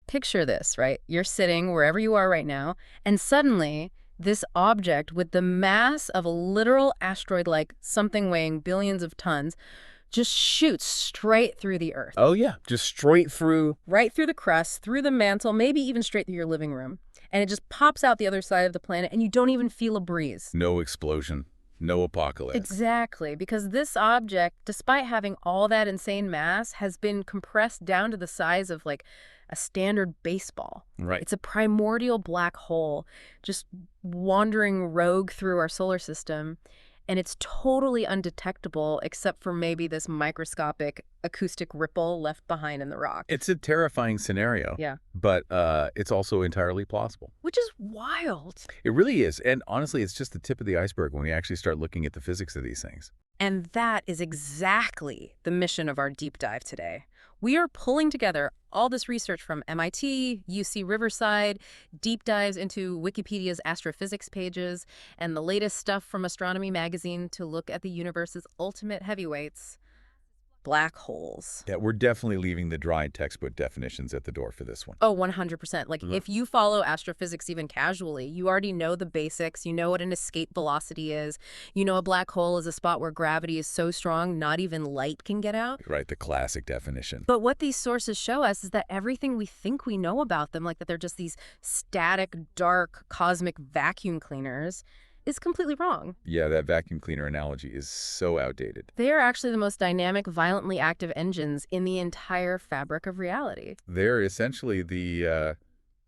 picture this, right? You're sitting wherever you are right now, and suddenly this object with the mass of a literal asteroid, like something weighing billions of tons, just shoots straight through the Earth. Oh, yeah. Just straight through. Right through the crust, through the mantle, maybe even straight through your living room. And it just pops out the other side of the planet, and you don't even feel a breeze. No explosion. No apocalypse. Exactly, because this object, despite having all that insane mass, has been compressed down to the size of, like, a standard baseball. Right. It's a primordial black hole just wandering rogue through our solar system. And it's totally undetectable except for maybe this microscopic acoustic ripple left behind in the rock. It's a terrifying scenario. Yeah. But it's also entirely plausible. Which is wild. It really is. And honestly, it's just the tip of the iceberg when we actually start looking at the physics of these things. And that is exactly the mission of our deep dive today. We are pulling together all this research from MIT, UC Riverside, deep dives into Wikipedia's astrophysics pages, and the latest stuff from Astronomy magazine to look at the universe's ultimate heavyweights, black holes. Yeah, we're definitely leaving the dry textbook definitions at the door for this one. Oh, 100%. Like, if you follow astrophysics even casually, you already know the basics. You know what an escape velocity is. You know a black hole is a spot where gravity is so strong, not even light can get out. Right, the classic definition. But what these sources show us is that everything we think we know about them, like that they're just these static, dark, cosmic vacuum cleaners, is completely wrong. Yeah, that vacuum cleaner analogy is so outdated. They are actually the most dynamic, violently active engines in the entire fabric of reality. They're essentially the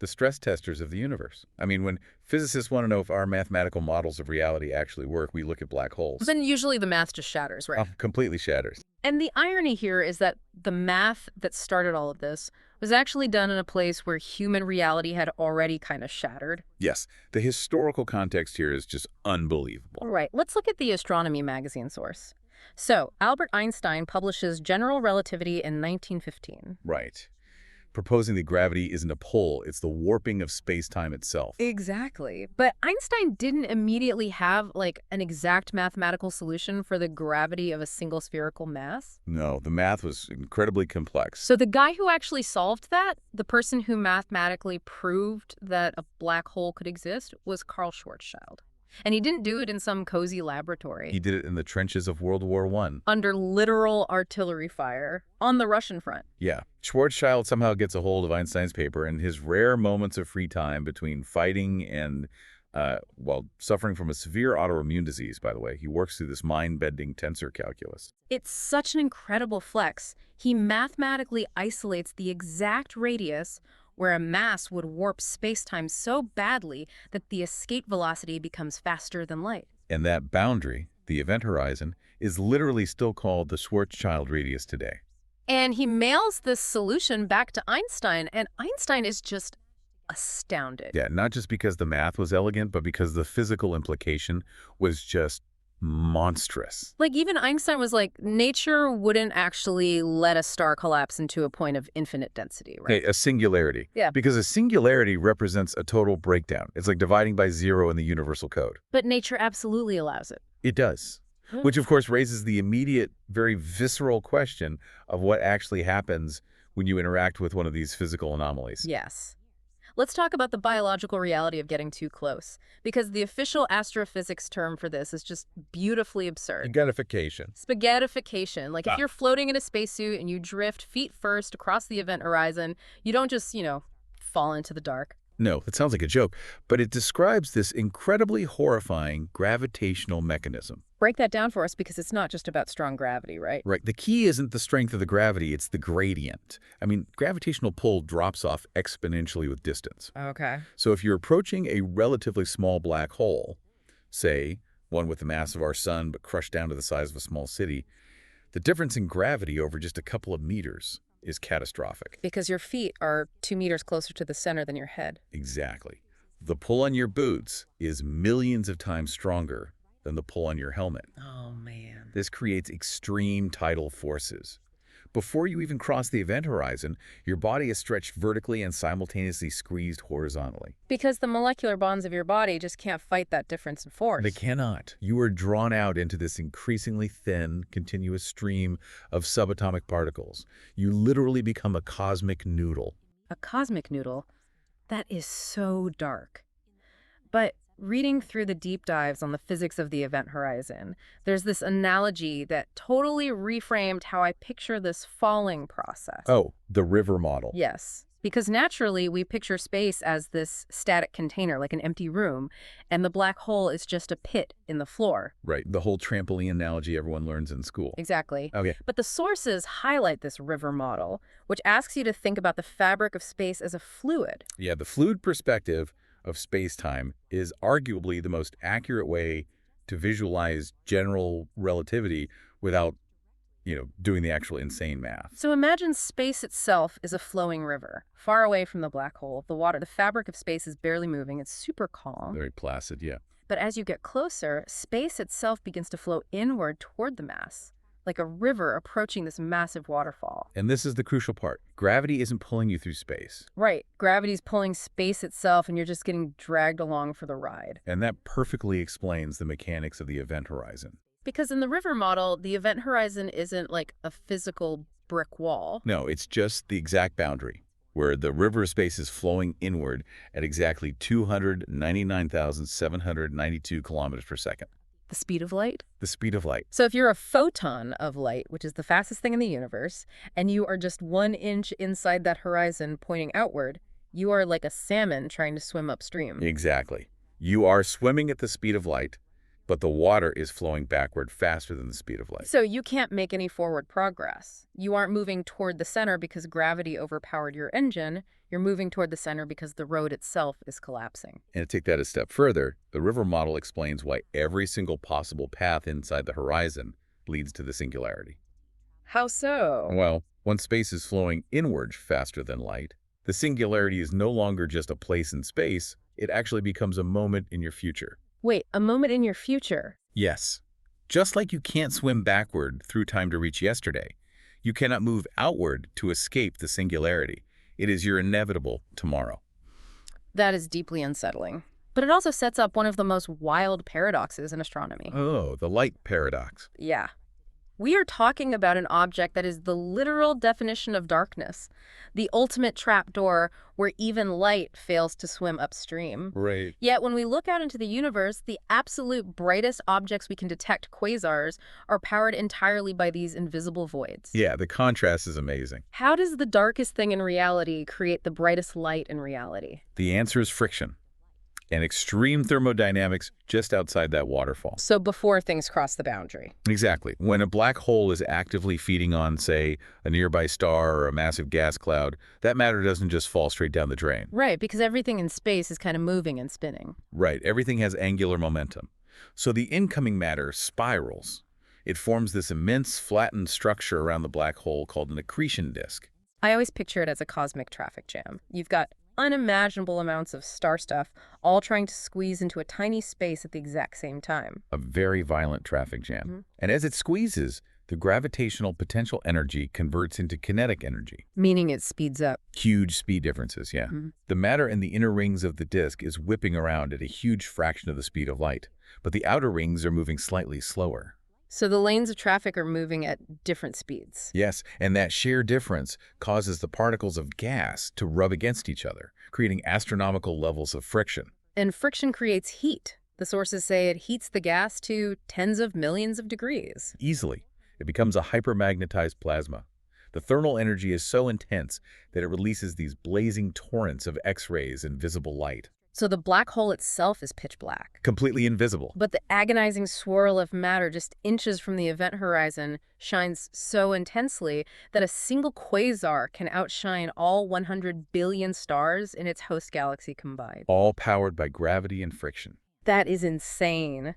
stress testers of the universe. I mean, when physicists want to know if our mathematical models of reality actually work, we look at black holes. Then usually the math just shatters, right? Completely shatters. And the irony here is that the math that started all of this was actually done in a place where human reality had already kind of shattered. Yes, the historical context here is just unbelievable. All right, let's look at the Astronomy magazine source. So, Albert Einstein publishes General Relativity in 1915. Right. Proposing that gravity isn't a pull, it's the warping of space-time itself. Exactly. But Einstein didn't immediately have, like, an exact mathematical solution for the gravity of a single spherical mass. No, the math was incredibly complex. So the guy who actually solved that, the person who mathematically proved that a black hole could exist, was Carl Schwarzschild. And he didn't do it in some cozy laboratory. He did it in the trenches of World War I. Under literal artillery fire on the Russian front. Yeah. Schwarzschild somehow gets a hold of Einstein's paper, and his rare moments of free time between fighting and, suffering from a severe autoimmune disease, by the way. He works through this mind-bending tensor calculus. It's such an incredible flex. He mathematically isolates the exact radius where a mass would warp space-time so badly that the escape velocity becomes faster than light. And that boundary, the event horizon, is literally still called the Schwarzschild radius today. And he mails this solution back to Einstein, and Einstein is just astounded. Yeah, not just because the math was elegant, but because the physical implication was just monstrous. Like, even Einstein was like, nature wouldn't actually let a star collapse into a point of infinite density, right? Okay, a singularity. Yeah. Because a singularity represents a total breakdown. It's like dividing by zero in the universal code. But nature absolutely allows it. It does. Which, of course, raises the immediate, very visceral question of what actually happens when you interact with one of these physical anomalies. Yes. Let's talk about the biological reality of getting too close, because the official astrophysics term for this is just beautifully absurd. Spaghettification. Spaghettification. Like, if you're floating in a spacesuit and you drift feet first across the event horizon, you don't just, fall into the dark. No, it sounds like a joke, but it describes this incredibly horrifying gravitational mechanism. Break that down for us, because it's not just about strong gravity, right? Right. The key isn't the strength of the gravity, it's the gradient. I mean, gravitational pull drops off exponentially with distance. Okay. So if you're approaching a relatively small black hole, say one with the mass of our sun but crushed down to the size of a small city, the difference in gravity over just a couple of meters is catastrophic. Because your feet are 2 meters closer to the center than your head. Exactly. The pull on your boots is millions of times stronger than the pull on your helmet. Oh, man. This creates extreme tidal forces. Before you even cross the event horizon, your body is stretched vertically and simultaneously squeezed horizontally. Because the molecular bonds of your body just can't fight that difference in force. They cannot. You are drawn out into this increasingly thin, continuous stream of subatomic particles. You literally become a cosmic noodle. A cosmic noodle? That is so dark. But reading through the deep dives on the physics of the event horizon, there's this analogy that totally reframed how I picture this falling process. Oh, the river model. Yes, because naturally we picture space as this static container, like an empty room, and the black hole is just a pit in the floor. Right, the whole trampoline analogy everyone learns in school. Exactly. Okay. But the sources highlight this river model, which asks you to think about the fabric of space as a fluid. Yeah, the fluid perspective of space-time is arguably the most accurate way to visualize general relativity without, doing the actual insane math. So imagine space itself is a flowing river, far away from the black hole. The fabric of space is barely moving. It's super calm. Very placid, yeah. But as you get closer, space itself begins to flow inward toward the mass, like a river approaching this massive waterfall. And this is the crucial part. Gravity isn't pulling you through space. Right. Gravity's pulling space itself, and you're just getting dragged along for the ride. And that perfectly explains the mechanics of the event horizon. Because in the river model, the event horizon isn't like a physical brick wall. No, it's just the exact boundary, where the river space is flowing inward at exactly 299,792 kilometers per second. The speed of light? The speed of light. So if you're a photon of light, which is the fastest thing in the universe, and you are just 1 inch inside that horizon pointing outward, you are like a salmon trying to swim upstream. Exactly. You are swimming at the speed of light, but the water is flowing backward faster than the speed of light. So you can't make any forward progress. You aren't moving toward the center because gravity overpowered your engine. You're moving toward the center because the road itself is collapsing. And to take that a step further, the river model explains why every single possible path inside the horizon leads to the singularity. How so? Well, when space is flowing inward faster than light, the singularity is no longer just a place in space, it actually becomes a moment in your future. Wait, a moment in your future? Yes. Just like you can't swim backward through time to reach yesterday, you cannot move outward to escape the singularity. It is your inevitable tomorrow. That is deeply unsettling. But it also sets up one of the most wild paradoxes in astronomy. Oh, the light paradox. Yeah. We are talking about an object that is the literal definition of darkness, the ultimate trapdoor where even light fails to swim upstream. Right. Yet when we look out into the universe, the absolute brightest objects we can detect, quasars, are powered entirely by these invisible voids. Yeah, the contrast is amazing. How does the darkest thing in reality create the brightest light in reality? The answer is friction and extreme thermodynamics just outside that waterfall. So before things cross the boundary. Exactly. When a black hole is actively feeding on, say, a nearby star or a massive gas cloud, that matter doesn't just fall straight down the drain. Right, because everything in space is kind of moving and spinning. Right. Everything has angular momentum. So the incoming matter spirals. It forms this immense flattened structure around the black hole called an accretion disk. I always picture it as a cosmic traffic jam. You've got unimaginable amounts of star stuff all trying to squeeze into a tiny space at the exact same time. A very violent traffic jam. Mm-hmm. And as it squeezes, the gravitational potential energy converts into kinetic energy. Meaning it speeds up. Huge speed differences, yeah. Mm-hmm. The matter in the inner rings of the disk is whipping around at a huge fraction of the speed of light, but the outer rings are moving slightly slower. So the lanes of traffic are moving at different speeds. Yes, and that sheer difference causes the particles of gas to rub against each other, creating astronomical levels of friction. And friction creates heat. The sources say it heats the gas to tens of millions of degrees. Easily. It becomes a hypermagnetized plasma. The thermal energy is so intense that it releases these blazing torrents of X-rays and visible light. So the black hole itself is pitch black. Completely invisible. But the agonizing swirl of matter just inches from the event horizon shines so intensely that a single quasar can outshine all 100 billion stars in its host galaxy combined. All powered by gravity and friction. That is insane.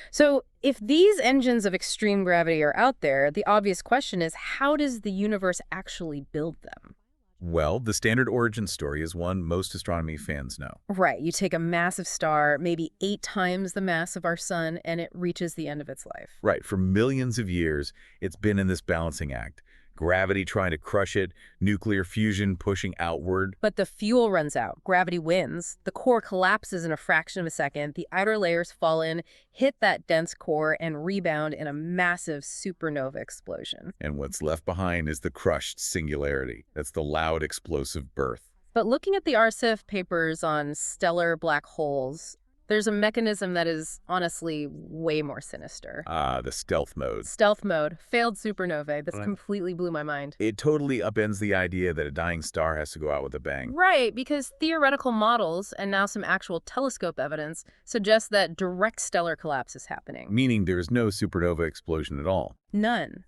So if these engines of extreme gravity are out there, the obvious question is, how does the universe actually build them? Well, the standard origin story is one most astronomy fans know. Right. You take a massive star, maybe 8 times the mass of our sun, and it reaches the end of its life. Right. For millions of years, it's been in this balancing act. Gravity trying to crush it, nuclear fusion pushing outward. But the fuel runs out. Gravity wins. The core collapses in a fraction of a second. The outer layers fall in, hit that dense core, and rebound in a massive supernova explosion. And what's left behind is the crushed singularity. That's the loud, explosive birth. But looking at the RCIF papers on stellar black holes, there's a mechanism that is honestly way more sinister. The stealth mode. Stealth mode, failed supernovae. This Right. completely blew my mind. It totally upends the idea that a dying star has to go out with a bang. Right, because theoretical models and now some actual telescope evidence suggest that direct stellar collapse is happening. Meaning there's no supernova explosion at all. None.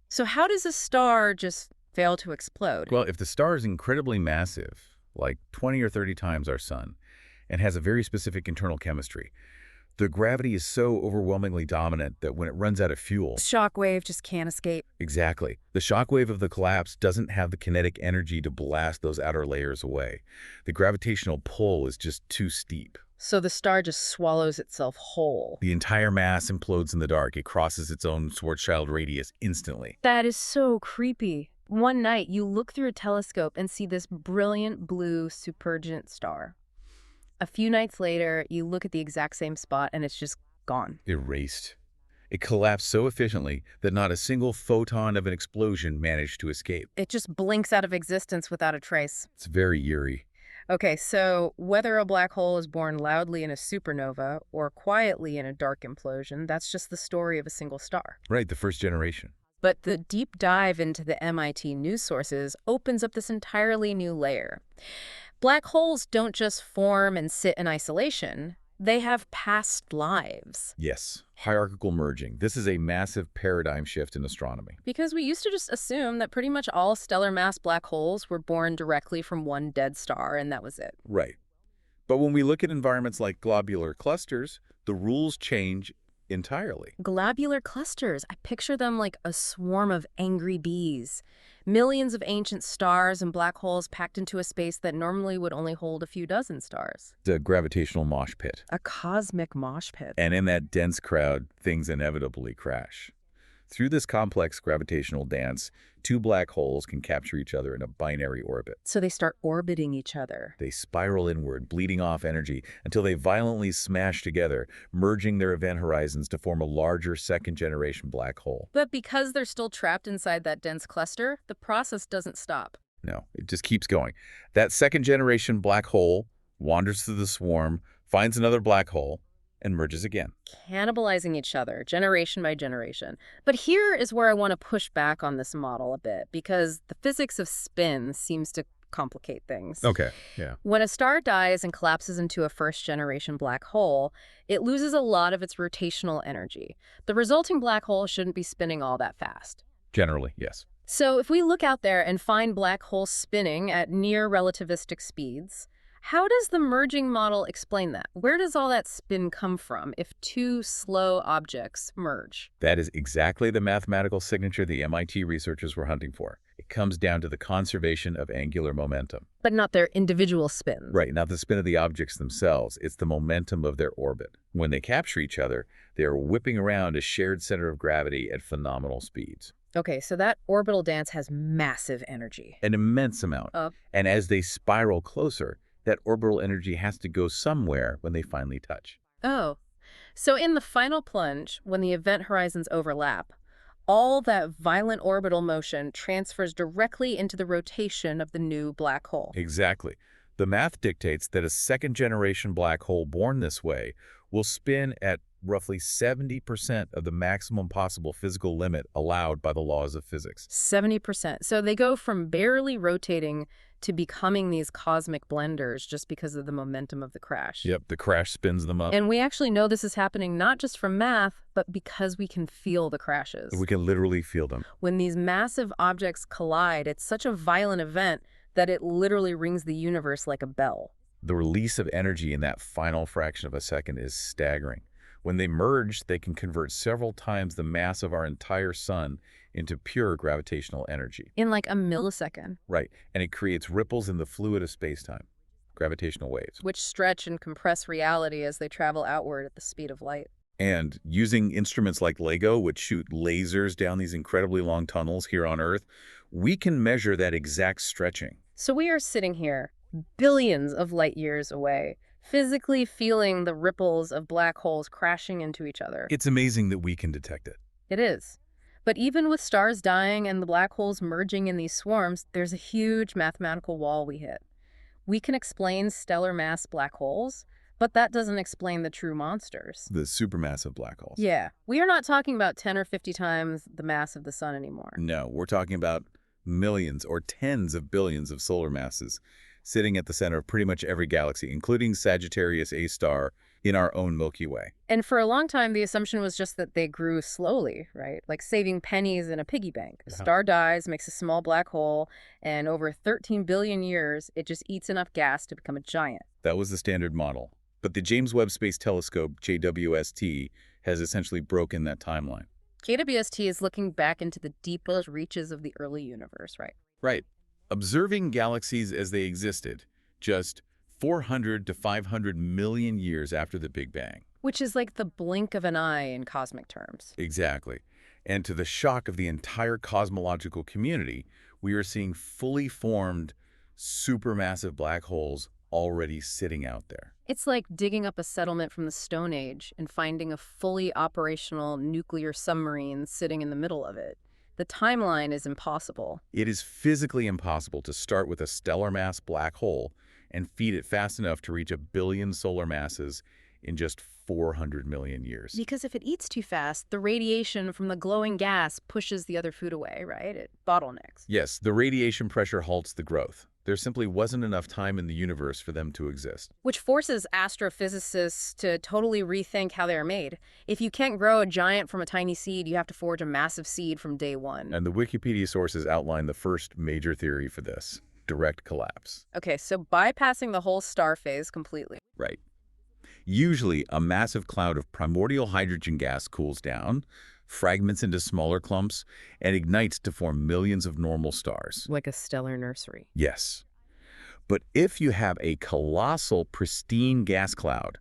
So how does a star just fail to explode? Well, if the star is incredibly massive, like 20 or 30 times our sun, and has a very specific internal chemistry, the gravity is so overwhelmingly dominant that when it runs out of fuel... Shockwave just can't escape. Exactly. The shockwave of the collapse doesn't have the kinetic energy to blast those outer layers away. The gravitational pull is just too steep. So the star just swallows itself whole. The entire mass implodes in the dark. It crosses its own Schwarzschild radius instantly. That is so creepy. One night, you look through a telescope and see this brilliant blue supergent star. A few nights later, you look at the exact same spot and it's just gone. Erased. It collapsed so efficiently that not a single photon of an explosion managed to escape. It just blinks out of existence without a trace. It's very eerie. Okay, so whether a black hole is born loudly in a supernova or quietly in a dark implosion, that's just the story of a single star. Right, the first generation. But the deep dive into the MIT news sources opens up this entirely new layer. Black holes don't just form and sit in isolation. They have past lives. Yes, hierarchical merging. This is a massive paradigm shift in astronomy. Because we used to just assume that pretty much all stellar mass black holes were born directly from one dead star, and that was it. Right. But when we look at environments like globular clusters, the rules change entirely. Globular clusters. I picture them like a swarm of angry bees. Millions of ancient stars and black holes packed into a space that normally would only hold a few dozen stars. The gravitational mosh pit. A cosmic mosh pit. And in that dense crowd, things inevitably crash. Through this complex gravitational dance, two black holes can capture each other in a binary orbit. So they start orbiting each other. They spiral inward, bleeding off energy, until they violently smash together, merging their event horizons to form a larger second-generation black hole. But because they're still trapped inside that dense cluster, the process doesn't stop. No, it just keeps going. That second-generation black hole wanders through the swarm, finds another black hole, and merges again. Cannibalizing each other, generation by generation. But here is where I want to push back on this model a bit, because the physics of spin seems to complicate things. Okay, yeah. When a star dies and collapses into a first-generation black hole, it loses a lot of its rotational energy. The resulting black hole shouldn't be spinning all that fast. Generally, yes. So if we look out there and find black holes spinning at near relativistic speeds, how does the merging model explain that? Where does all that spin come from if two slow objects merge? That is exactly the mathematical signature the MIT researchers were hunting for. It comes down to the conservation of angular momentum. But not their individual spins. Right, not the spin of the objects themselves. It's the momentum of their orbit. When they capture each other, they are whipping around a shared center of gravity at phenomenal speeds. Okay, so that orbital dance has massive energy. An immense amount. And as they spiral closer, that orbital energy has to go somewhere when they finally touch. Oh, so in the final plunge, when the event horizons overlap, all that violent orbital motion transfers directly into the rotation of the new black hole. Exactly. The math dictates that a second-generation black hole born this way will spin at roughly 70% of the maximum possible physical limit allowed by the laws of physics. 70%. So they go from barely rotating to becoming these cosmic blenders just because of the momentum of the crash. Yep, the crash spins them up. And we actually know this is happening not just from math, but because we can feel the crashes. We can literally feel them. When these massive objects collide, it's such a violent event that it literally rings the universe like a bell. The release of energy in that final fraction of a second is staggering. When they merge, they can convert several times the mass of our entire sun into pure gravitational energy. In like a millisecond. Right, and it creates ripples in the fluid of space-time, gravitational waves. Which stretch and compress reality as they travel outward at the speed of light. And using instruments like LEGO, which shoot lasers down these incredibly long tunnels here on Earth, we can measure that exact stretching. So we are sitting here, billions of light years away, physically feeling the ripples of black holes crashing into each other. It's amazing that we can detect it. It is. But even with stars dying and the black holes merging in these swarms, there's a huge mathematical wall we hit. We can explain stellar mass black holes, but that doesn't explain the true monsters. The supermassive black holes. Yeah, we are not talking about 10 or 50 times the mass of the sun anymore. No, we're talking about millions or tens of billions of solar masses sitting at the center of pretty much every galaxy, including Sagittarius A star in our own Milky Way. And for a long time, the assumption was just that they grew slowly, right? Like saving pennies in a piggy bank. A star dies, makes a small black hole, and over 13 billion years, it just eats enough gas to become a giant. That was the standard model. But the James Webb Space Telescope, JWST, has essentially broken that timeline. JWST is looking back into the deepest reaches of the early universe, right? Right. Observing galaxies as they existed, just 400 to 500 million years after the Big Bang. Which is like the blink of an eye in cosmic terms. Exactly. And to the shock of the entire cosmological community, we are seeing fully formed supermassive black holes already sitting out there. It's like digging up a settlement from the Stone Age and finding a fully operational nuclear submarine sitting in the middle of it. The timeline is impossible. It is physically impossible to start with a stellar mass black hole and feed it fast enough to reach 1 billion solar masses in just 400 million years. Because if it eats too fast, the radiation from the glowing gas pushes the other food away, right? It bottlenecks. Yes, the radiation pressure halts the growth. There simply wasn't enough time in the universe for them to exist. Which forces astrophysicists to totally rethink how they are made. If you can't grow a giant from a tiny seed, you have to forge a massive seed from day one. And the Wikipedia sources outline the first major theory for this: direct collapse. Okay, so bypassing the whole star phase completely. Right. Usually, a massive cloud of primordial hydrogen gas cools down, fragments into smaller clumps, and ignites to form millions of normal stars. Like a stellar nursery. Yes. But if you have a colossal, pristine gas cloud,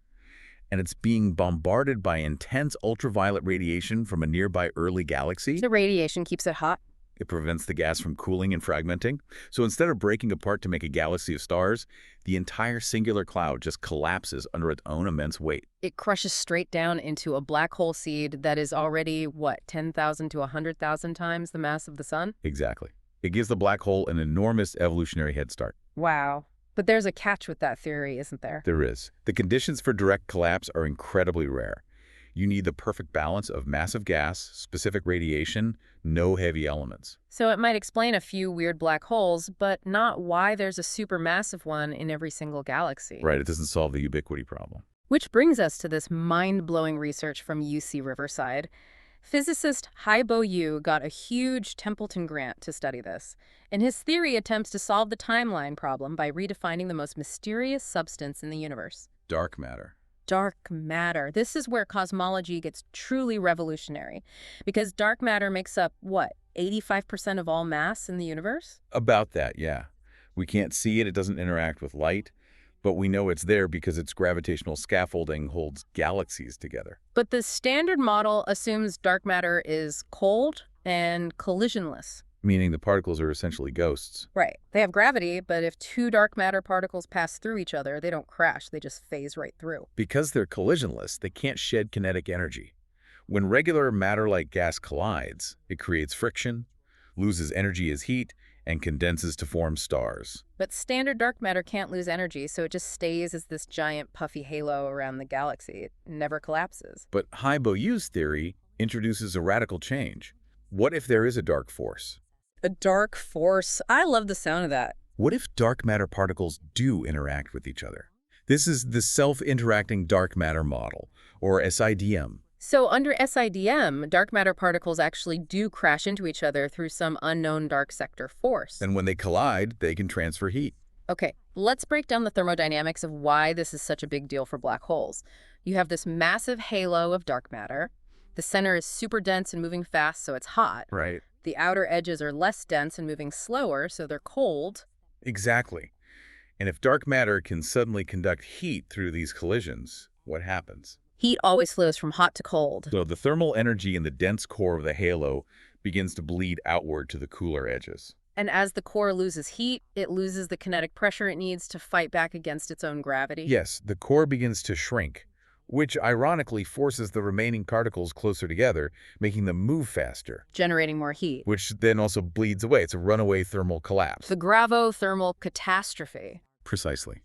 and it's being bombarded by intense ultraviolet radiation from a nearby early galaxy, The radiation keeps it hot. it prevents the gas from cooling and fragmenting. So instead of breaking apart to make a galaxy of stars, the entire singular cloud just collapses under its own immense weight. It crushes straight down into a black hole seed that is already, 10,000 to 100,000 times the mass of the sun? Exactly. It gives the black hole an enormous evolutionary head start. Wow. But there's a catch with that theory, isn't there? There is. The conditions for direct collapse are incredibly rare. You need the perfect balance of massive gas, specific radiation, no heavy elements. So it might explain a few weird black holes, but not why there's a supermassive one in every single galaxy. Right, it doesn't solve the ubiquity problem. Which brings us to this mind-blowing research from UC Riverside. Physicist Haibo Yu got a huge Templeton grant to study this, and his theory attempts to solve the timeline problem by redefining the most mysterious substance in the universe. Dark matter. Dark matter. This is where cosmology gets truly revolutionary, because dark matter makes up, 85% of all mass in the universe? About that, yeah. We can't see it, it doesn't interact with light, but we know it's there because its gravitational scaffolding holds galaxies together. But the standard model assumes dark matter is cold and collisionless. Meaning the particles are essentially ghosts. Right. They have gravity, but if two dark matter particles pass through each other, they don't crash, they just phase right through. Because they're collisionless, they can't shed kinetic energy. When regular matter-like gas collides, it creates friction, loses energy as heat, and condenses to form stars. But standard dark matter can't lose energy, so it just stays as this giant puffy halo around the galaxy. It never collapses. But Haibo Yu's theory introduces a radical change. What if there is a dark force? A dark force. I love the sound of that. What if dark matter particles do interact with each other? This is the self-interacting dark matter model, or SIDM. So under SIDM, dark matter particles actually do crash into each other through some unknown dark sector force. And when they collide, they can transfer heat. Okay, let's break down the thermodynamics of why this is such a big deal for black holes. You have this massive halo of dark matter. The center is super dense and moving fast, so it's hot. Right. The outer edges are less dense and moving slower, so they're cold. Exactly. And if dark matter can suddenly conduct heat through these collisions, what happens? Heat always flows from hot to cold. So the thermal energy in the dense core of the halo begins to bleed outward to the cooler edges. And as the core loses heat, it loses the kinetic pressure it needs to fight back against its own gravity. Yes, the core begins to shrink, which ironically forces the remaining particles closer together, making them move faster. Generating more heat. Which then also bleeds away. It's a runaway thermal collapse. The gravothermal catastrophe. Precisely.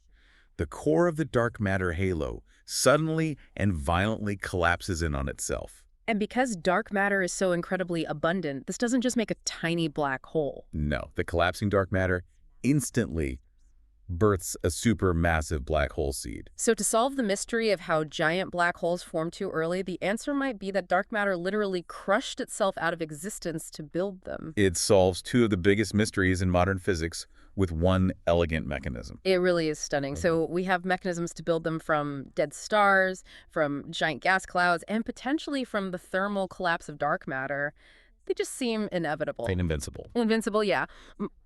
The core of the dark matter halo suddenly and violently collapses in on itself. And because dark matter is so incredibly abundant, this doesn't just make a tiny black hole. No, the collapsing dark matter instantly births a supermassive black hole seed. So to solve the mystery of how giant black holes form too early, the answer might be that dark matter literally crushed itself out of existence to build them. It solves two of the biggest mysteries in modern physics with one elegant mechanism. It really is stunning. So we have mechanisms to build them from dead stars, from giant gas clouds, and potentially from the thermal collapse of dark matter. They just seem inevitable. Fate invincible. Invincible, yeah.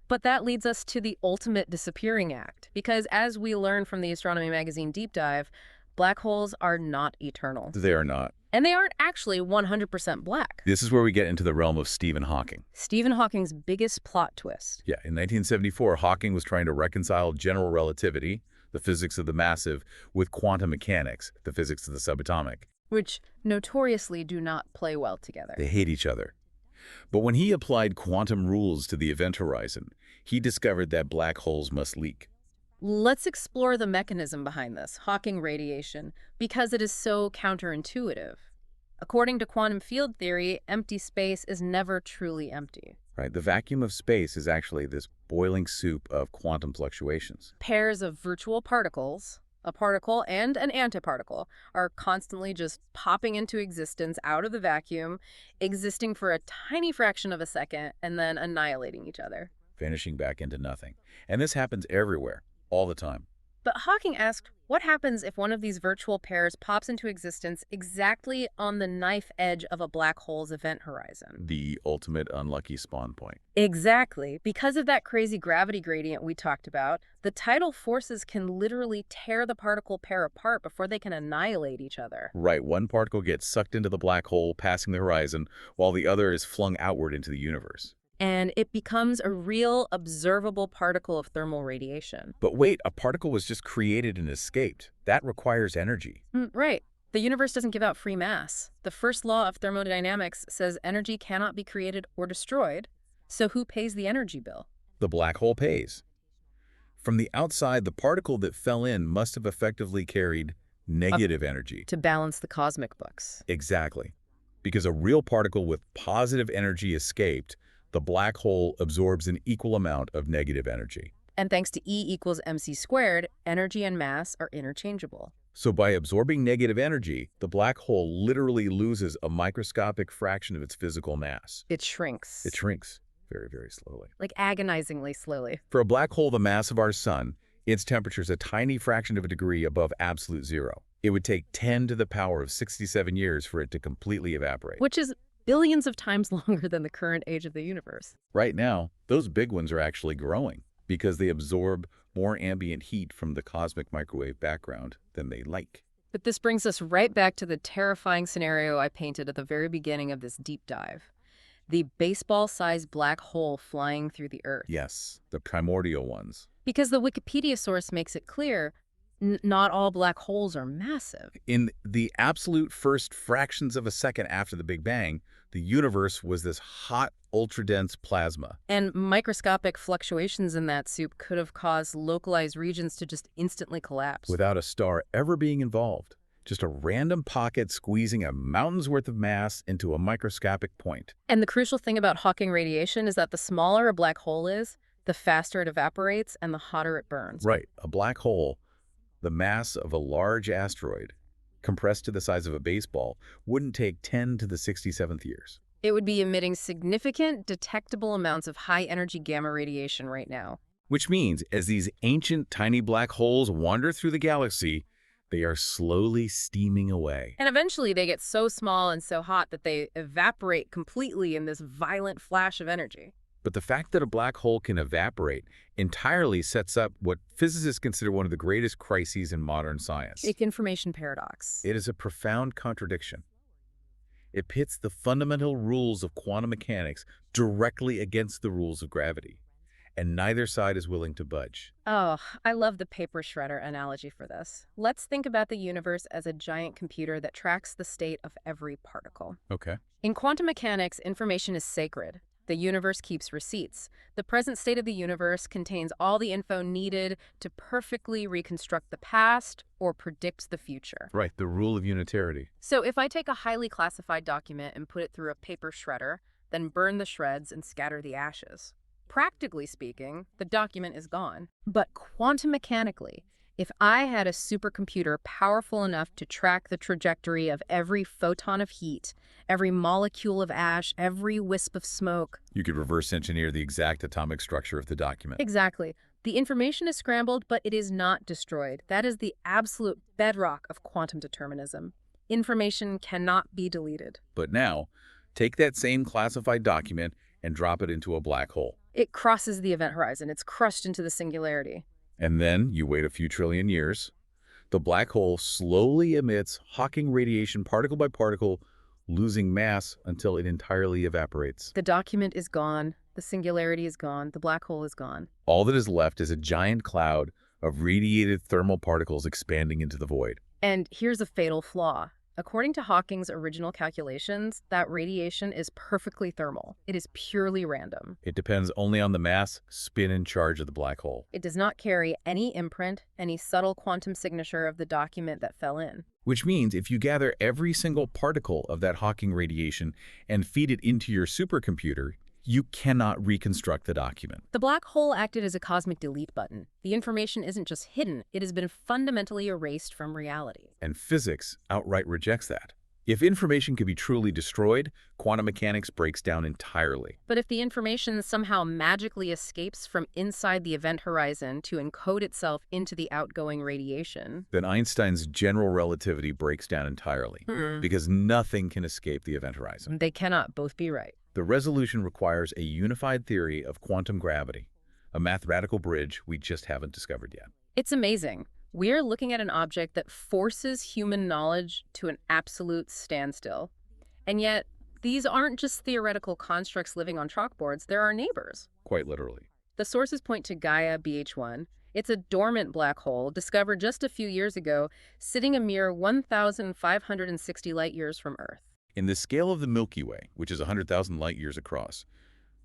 But that leads us to the ultimate disappearing act. Because as we learn from the Astronomy Magazine Deep Dive, black holes are not eternal. They are not. And they aren't actually 100% black. This is where we get into the realm of Stephen Hawking. Stephen Hawking's biggest plot twist. Yeah, in 1974, Hawking was trying to reconcile general relativity, the physics of the massive, with quantum mechanics, the physics of the subatomic. Which notoriously do not play well together. They hate each other. But when he applied quantum rules to the event horizon, he discovered that black holes must leak. Let's explore the mechanism behind this, Hawking radiation, because it is so counterintuitive. According to quantum field theory, empty space is never truly empty. Right? The vacuum of space is actually this boiling soup of quantum fluctuations. Pairs of virtual particles, a particle and an antiparticle, are constantly just popping into existence out of the vacuum, existing for a tiny fraction of a second, and then annihilating each other. Vanishing back into nothing. And this happens everywhere, all the time. But Hawking asked, what happens if one of these virtual pairs pops into existence exactly on the knife edge of a black hole's event horizon? The ultimate unlucky spawn point. Exactly. Because of that crazy gravity gradient we talked about, the tidal forces can literally tear the particle pair apart before they can annihilate each other. Right, one particle gets sucked into the black hole, passing the horizon, while the other is flung outward into the universe. And it becomes a real, observable particle of thermal radiation. But wait, a particle was just created and escaped. That requires energy. Right. The universe doesn't give out free mass. The first law of thermodynamics says energy cannot be created or destroyed. So who pays the energy bill? The black hole pays. From the outside, the particle that fell in must have effectively carried negative energy. To balance the cosmic books. Exactly. Because a real particle with positive energy escaped, the black hole absorbs an equal amount of negative energy. And thanks to E equals mc squared, energy and mass are interchangeable. So by absorbing negative energy, the black hole literally loses a microscopic fraction of its physical mass. It shrinks. It shrinks very, very slowly. Like agonizingly slowly. For a black hole the mass of our sun, its temperature is a tiny fraction of a degree above absolute zero. It would take 10 to the power of 67 years for it to completely evaporate. Which is billions of times longer than the current age of the universe. Right now, those big ones are actually growing because they absorb more ambient heat from the cosmic microwave background than they like. But this brings us right back to the terrifying scenario I painted at the very beginning of this deep dive. The baseball-sized black hole flying through the Earth. Yes, the primordial ones. Because the Wikipedia source makes it clear, not all black holes are massive. In the absolute first fractions of a second after the Big Bang, the universe was this hot, ultra-dense plasma. And microscopic fluctuations in that soup could have caused localized regions to just instantly collapse. Without a star ever being involved. Just a random pocket squeezing a mountain's worth of mass into a microscopic point. And the crucial thing about Hawking radiation is that the smaller a black hole is, the faster it evaporates and the hotter it burns. Right. A black hole, the mass of a large asteroid, compressed to the size of a baseball, wouldn't take 10 to the 67th years. It would be emitting significant, detectable amounts of high-energy gamma radiation right now. Which means, as these ancient tiny black holes wander through the galaxy, they are slowly steaming away. And eventually they get so small and so hot that they evaporate completely in this violent flash of energy. But the fact that a black hole can evaporate entirely sets up what physicists consider one of the greatest crises in modern science. The information paradox. It is a profound contradiction. It pits the fundamental rules of quantum mechanics directly against the rules of gravity, and neither side is willing to budge. Oh, I love the paper shredder analogy for this. Let's think about the universe as a giant computer that tracks the state of every particle. Okay. In quantum mechanics, information is sacred. The universe keeps receipts. The present state of the universe contains all the info needed to perfectly reconstruct the past or predict the future. Right, the rule of unitarity. So if I take a highly classified document and put it through a paper shredder, then burn the shreds and scatter the ashes, practically speaking, the document is gone. But quantum mechanically, if I had a supercomputer powerful enough to track the trajectory of every photon of heat, every molecule of ash, every wisp of smoke. You could reverse engineer the exact atomic structure of the document. Exactly. The information is scrambled, but it is not destroyed. That is the absolute bedrock of quantum determinism. Information cannot be deleted. But now, take that same classified document and drop it into a black hole. It crosses the event horizon. It's crushed into the singularity. And then you wait a few trillion years. The black hole slowly emits Hawking radiation particle by particle, losing mass until it entirely evaporates. The document is gone. The singularity is gone. The black hole is gone. All that is left is a giant cloud of radiated thermal particles expanding into the void. And here's a fatal flaw. According to Hawking's original calculations, that radiation is perfectly thermal. It is purely random. It depends only on the mass, spin, and charge of the black hole. It does not carry any imprint, any subtle quantum signature of the document that fell in. Which means if you gather every single particle of that Hawking radiation and feed it into your supercomputer, you cannot reconstruct the document. The black hole acted as a cosmic delete button. The information isn't just hidden, it has been fundamentally erased from reality. And physics outright rejects that. If information can be truly destroyed, quantum mechanics breaks down entirely. But if the information somehow magically escapes from inside the event horizon to encode itself into the outgoing radiation, then Einstein's general relativity breaks down entirely, because nothing can escape the event horizon. they cannot both be right. The resolution requires a unified theory of quantum gravity, a mathematical bridge we just haven't discovered yet. It's amazing. We're looking at an object that forces human knowledge to an absolute standstill. And yet, these aren't just theoretical constructs living on chalkboards, they're our neighbors. Quite literally. The sources point to Gaia BH1. It's a dormant black hole discovered just a few years ago, sitting a mere 1,560 light-years from Earth. In the scale of the Milky Way, which is 100,000 light-years across,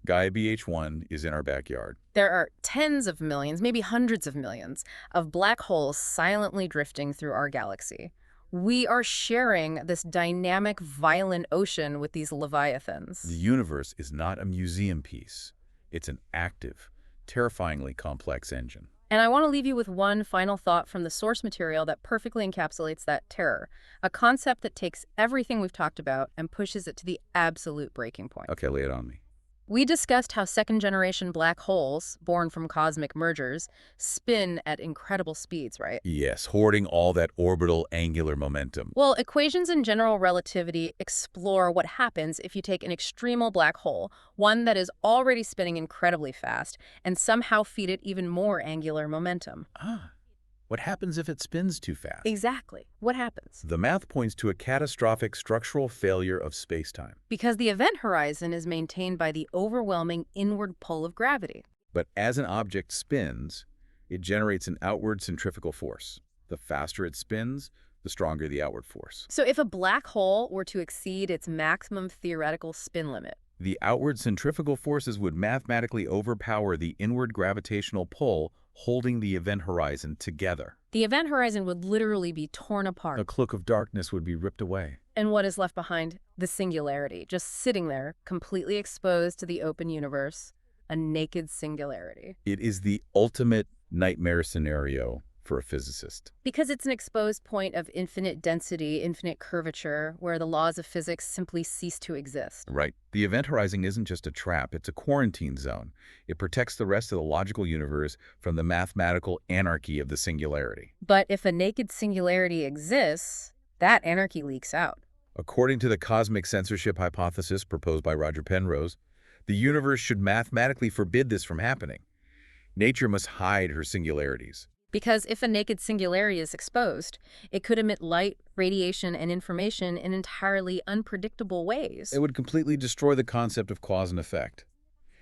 Gaia BH1 is in our backyard. There are tens of millions, maybe hundreds of millions, of black holes silently drifting through our galaxy. We are sharing this dynamic, violent ocean with these leviathans. The universe is not a museum piece. It's an active, terrifyingly complex engine. And I want to leave you with one final thought from the source material that perfectly encapsulates that terror, a concept that takes everything we've talked about and pushes it to the absolute breaking point. Okay, lay it on me. We discussed how second-generation black holes, born from cosmic mergers, spin at incredible speeds, right? Yes, hoarding all that orbital angular momentum. Well, equations in general relativity explore what happens if you take an extremal black hole, one that is already spinning incredibly fast, and somehow feed it even more angular momentum. What happens if it spins too fast? Exactly. What happens? The math points to a catastrophic structural failure of spacetime. Because the event horizon is maintained by the overwhelming inward pull of gravity. But as an object spins, it generates an outward centrifugal force. The faster it spins, the stronger the outward force. So if a black hole were to exceed its maximum theoretical spin limit, the outward centrifugal forces would mathematically overpower the inward gravitational pull holding the event horizon together. The event horizon would literally be torn apart. A cloak of darkness would be ripped away. And what is left behind? The singularity, just sitting there, completely exposed to the open universe, a naked singularity. It is the ultimate nightmare scenario for a physicist. Because it's an exposed point of infinite density, infinite curvature, where the laws of physics simply cease to exist. Right. The event horizon isn't just a trap, it's a quarantine zone. It protects the rest of the logical universe from the mathematical anarchy of the singularity. But if a naked singularity exists, that anarchy leaks out. According to the cosmic censorship hypothesis proposed by Roger Penrose, the universe should mathematically forbid this from happening. Nature must hide her singularities. Because if a naked singularity is exposed, it could emit light, radiation, and information in entirely unpredictable ways. It would completely destroy the concept of cause and effect.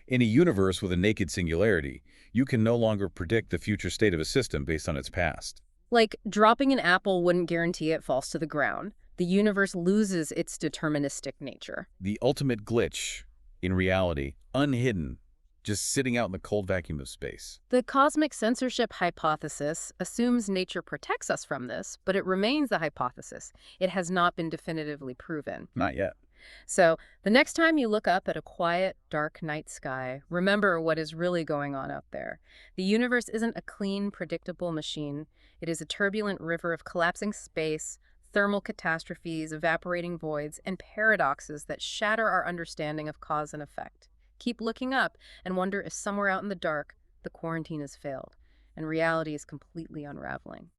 In a universe with a naked singularity, you can no longer predict the future state of a system based on its past. Like, dropping an apple wouldn't guarantee it falls to the ground. The universe loses its deterministic nature. The ultimate glitch in reality, unhidden, just sitting out in the cold vacuum of space. The cosmic censorship hypothesis assumes nature protects us from this, but it remains a hypothesis. It has not been definitively proven. Not yet. So, the next time you look up at a quiet, dark night sky, remember what is really going on out there. The universe isn't a clean, predictable machine. It is a turbulent river of collapsing space, thermal catastrophes, evaporating voids, and paradoxes that shatter our understanding of cause and effect. Keep looking up and wonder if somewhere out in the dark, the quarantine has failed, and reality is completely unraveling.